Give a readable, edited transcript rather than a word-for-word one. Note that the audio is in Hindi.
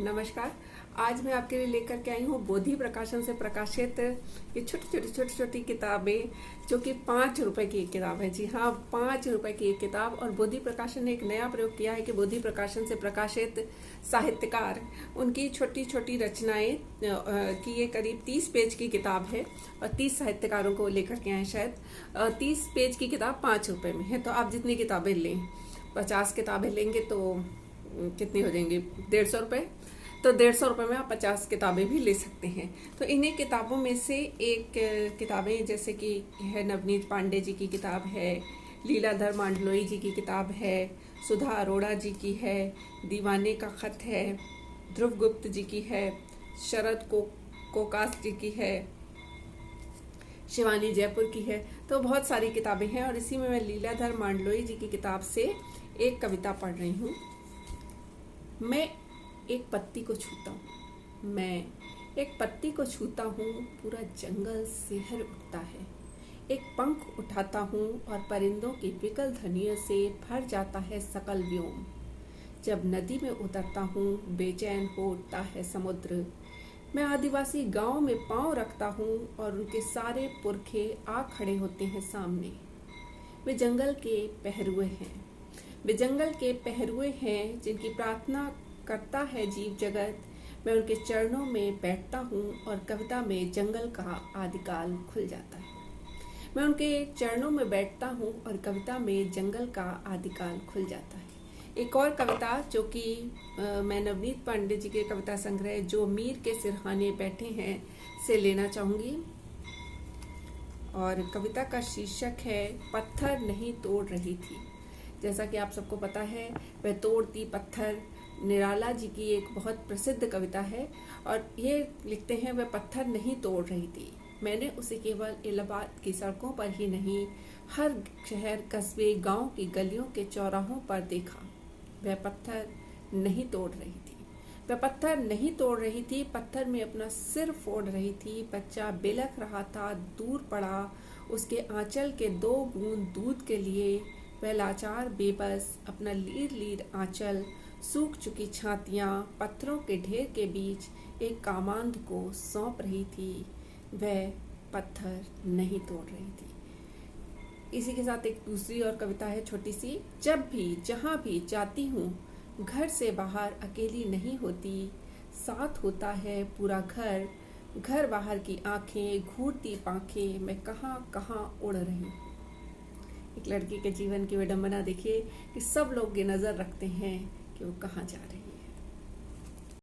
नमस्कार। आज मैं आपके लिए लेकर के आई हूँ बोधि प्रकाशन से प्रकाशित ये छोटी छोटी किताबें, जो कि 5 रुपए की एक किताब है। जी हाँ, 5 रुपए की एक किताब। और बोधि प्रकाशन ने एक नया प्रयोग किया है कि बोधि प्रकाशन से प्रकाशित साहित्यकार उनकी छोटी छोटी रचनाएं की ये करीब 30 पेज की किताब है और 30 साहित्यकारों को लेकर के आए। शायद 30 पेज की किताब 5 रुपए में है। तो आप जितनी किताबें लें, 50 किताबें लेंगे तो कितनी हो जाएंगी? 150 रुपये। तो 150 रुपये में आप 50 किताबें भी ले सकते हैं। तो इन्हीं किताबों में से एक किताबें जैसे कि है नवनीत पांडे जी की किताब है, लीलाधर मांडलोई जी की किताब है, सुधा अरोड़ा जी की है, दीवाने का खत है, ध्रुव गुप्त जी की है, शरद कोकास जी की है, शिवानी जयपुर की है। तो बहुत सारी किताबें हैं और इसी में मैं लीलाधर मांडलोई जी की किताब से एक कविता पढ़ रही हूँ। मैं एक पत्ती को छूता हूँ, मैं एक पत्ती को छूता हूँ, पूरा जंगल सिहर उठता है। एक पंख उठाता हूँ और परिंदों की विकल ध्वनियों से भर जाता है सकल व्योम। जब नदी में उतरता हूँ, बेचैन हो उठता है समुद्र। मैं आदिवासी गांव में पांव रखता हूँ और उनके सारे पुरखे आ खड़े होते हैं सामने। वे जंगल के पहरुए हैं, वे जंगल के पहरुए हैं जिनकी प्रार्थना करता है जीव जगत। मैं उनके चरणों में बैठता हूँ और कविता में जंगल का आदिकाल खुल जाता है। मैं उनके चरणों में बैठता हूँ और कविता में जंगल का आदिकाल खुल जाता है। एक और कविता जो कि मैं नवनीत पांडे जी के कविता संग्रह जो मीर के सिरहाने बैठे हैं से लेना चाहूँगी। और कविता का शीर्षक है पत्थर नहीं तोड़ रही थी। जैसा कि आप सबको पता है, वह तोड़ती पत्थर निराला जी की एक बहुत प्रसिद्ध कविता है। और ये लिखते हैं, वह पत्थर नहीं तोड़ रही थी, मैंने उसे केवल इलाहाबाद की सड़कों पर ही नहीं, हर शहर कस्बे गांव की गलियों के चौराहों पर देखा। वह पत्थर नहीं तोड़ रही थी, वह पत्थर नहीं तोड़ रही थी, पत्थर में अपना सिर फोड़ रही थी। बच्चा बिलख रहा था, दूर पड़ा उसके आंचल के 2 बूंद दूध के लिए। वह लाचार बेबस अपना लीर लीर आंचल, सूख चुकी छातियाँ पत्थरों के ढेर के बीच एक कामांध को सौंप रही थी। वह पत्थर नहीं तोड़ रही थी। इसी के साथ एक दूसरी और कविता है छोटी सी। जब भी जहाँ भी जाती हूँ, घर से बाहर अकेली नहीं होती, साथ होता है पूरा घर। घर बाहर की आंखें, घूरती पांखें, मैं कहाँ कहाँ उड़ रही हूँ। एक लड़की के जीवन की विडंबना देखिए कि सब लोग ये नज़र रखते हैं कि वो कहाँ जा रही है।